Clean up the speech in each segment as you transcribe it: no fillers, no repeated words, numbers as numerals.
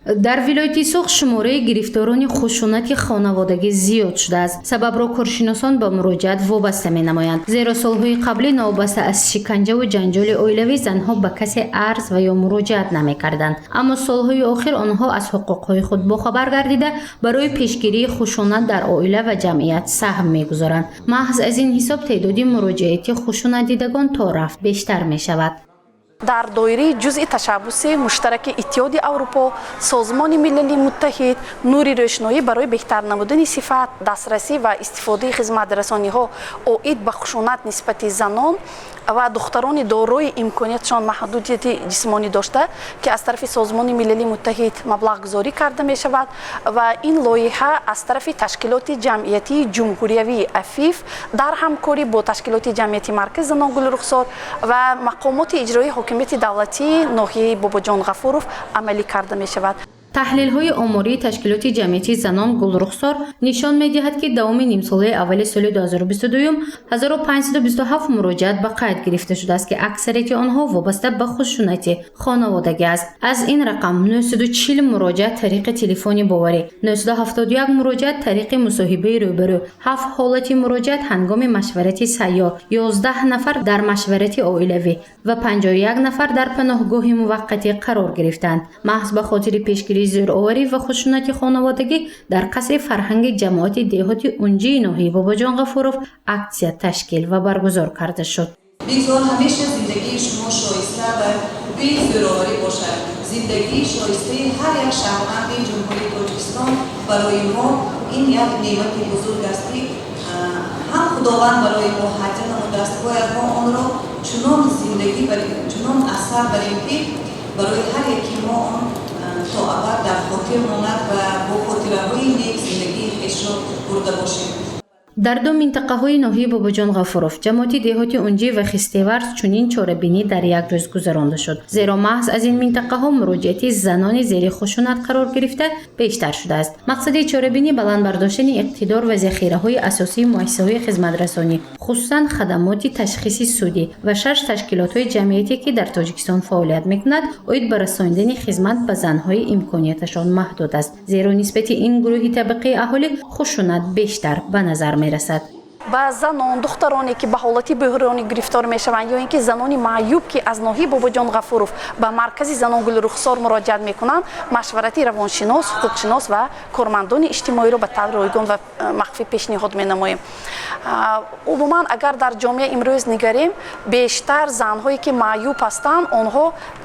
дар вилояти Суғ шумораи гирифторони хушунати хонаводагӣ зиёд шудааст. Сабабро коршиносон ба муроҷиат вобаста менамоянд. Зеро солҳои қаблӣ новобаста аз шиканҷаву ҷанҷоли оилавӣ занҳо ба касе арз ва ё муроҷиат намекарданд. Аммо солҳои охир онҳо аз ҳуқуқҳои худ бохабар гардида барои пешгирии хушунат дар оила ва ҷамъият саҳм мегузоранд. маҳз аз ин ҳисоб теъдоди муроҷиати хушунатдидагон то рафт бештар мешавад. дар доираи ҷузъи ташаббуси муштараки Иттиҳоди Аврупо, Созмони Милали Муттаҳид нури рӯшноӣ барои беҳтар намудани сифат, дастрасӣ ва истифодаи хизматрасониҳо оид ба хушунат нисбати занон ва духтарони дорои имкониятшон маҳдудияти ҷисмонӣ дошта ки аз тарафи Созмони Милали Муттаҳид маблағгузорӣ карда мешавад ва ин лоиҳа аз тарафи ташкилоти ҷамъиятии ҷумҳуриявии Афиф дар ҳамкорӣ бо ташкилоти ҷамъияти Маркази Занон Гулрухсор ва мақомоти иҷроии ҳокимияти давлатии ноҳияи Бобоҷон Ғафуров амалӣ карда мешавад. таҳлилҳои омории ташкилоти ҷамъияти Занон Гулрухсор нишон медиҳад, ки давоми нимсолаи аввали соли 2022 1527 муроҷиат ба қайд гирифта шудааст, ки аксарияти онҳо вобаста ба хушунати хонаводагӣ аст. Аз ин рақам 940 муроҷиат тариқи телефони боварӣ, 971 муроҷиат тариқи мусоҳибаи рӯбарӯ, 7 ҳолати муроҷиат ҳангоми машварати сайёр, 11 нафар дар машварати оилавӣ ва 51 нафар дар паноҳгоҳи муваққатӣ қарор гирифтанд. маҳз ба хотири пешгирии зӯроварӣ ва хушунати хонаводагӣ дар қасри фарҳанги ҷамоати деҳоти унҷии ноҳияи Бобоҷон Ғафуров аксия ташкил ва баргузор карда шуд. бигзор ҳамеша зиндагии шумо шоиста ва бе зӯроварӣ бошад. зиндагии шоистаи ҳар як шаҳрванди ҷумҳурии Тоҷикистон барои мо ин як неъмати бузург аст, ки ҳам худованд барои мо ҳадя намудааст, бояд мо онро чунон зиндагӣ барем, чунон асар барем, ки барои ҳар яки мо он то абад дар хотир монад ва бо хотираҳои нек зиндагии хешро бурда бошем. дар ду минтақаҳои ноҳияи Бобоҷон Ғафуров ҷамоати деҳоти унҷӣ ва Хистеварз чунин чорабинӣ дар як рӯз гузаронда шуд. зеро маҳз аз ин минтақаҳо муроҷиати занони зери хушунат қарор гирифта бештар шудааст. мақсади чорабинӣ баланд бардоштани иқтидор ва захираҳои асосии муассисаҳои хизматрасонӣ, хусусан хадамоти ташхиси судӣ ва 6 ташкилотҳои ҷамъиятӣ, ки дар Тоҷикистон фаъолият мекунад, оид ба расонидани хизмат ба занҳои имконияташон маҳдуд аст. зеро нисбати ин гурӯҳи табиқии аҳолӣ хушунат бештар ба назар мерасад. ба занон духтароне ки ба ҳолати бӯҳронӣ гирифтор мешаванд ё ин ки занони маъюб ки аз ноҳияи Бобоҷон Ғафуров ба маркази Занон Гулрухсор муроҷиат мекунанд, машварати равоншинос, ҳуқуқшинос ва кормандони иҷтимоиро ба таври ройгон ва махфӣ пешниҳод менамоем. умуман агар дар ҷомеа имрӯз нигарем, бештар занҳое ки маъюб ҳастанд, онҳо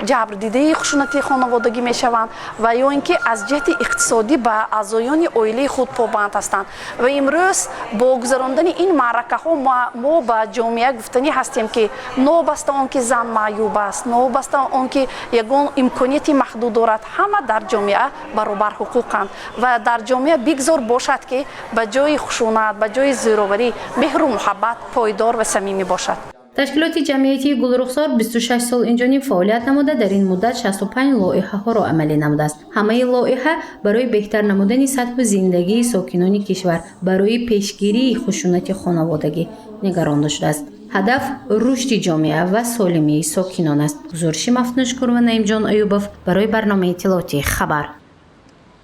ҷабрдидаи хушунати хонаводагӣ мешаванд ва ё ин ки аз ҷиҳати иқтисодӣ ба аъзоёни оилаи худ побанд ҳастанд ва имрӯз бо гузарондани ин маъракаҳо мо ба ҷомеа гуфтанӣ ҳастем, ки новобаста он ки зан маъюб аст, новобаста он ки ягон имконияти маҳдуд дорад, ҳама дар ҷомеа баробар ҳуқуқанд ва дар ҷомеа бигзор бошад, ки ба ҷои хушунат, ба ҷои зӯроварӣ меҳру муҳаббат пойдор ва самимӣ бошад. ташкилоти ҷамъиятии Гулрухсор 26 сол инҷониб фаъолият намуда, дар ин муддат 65 лоиҳаҳоро амалӣ намудааст. ҳамаи лоиҳа барои беҳтар намудани сатҳу зиндагии сокинони кишвар барои пешгирии хушунати хонаводагӣ нигаронда шудааст. ҳадаф рушди ҷомеа ва солимии сокинон аст. гузориши Мафтуншкурова, Наимҷон Аюбов барои барномаи иттилоотии Хабар.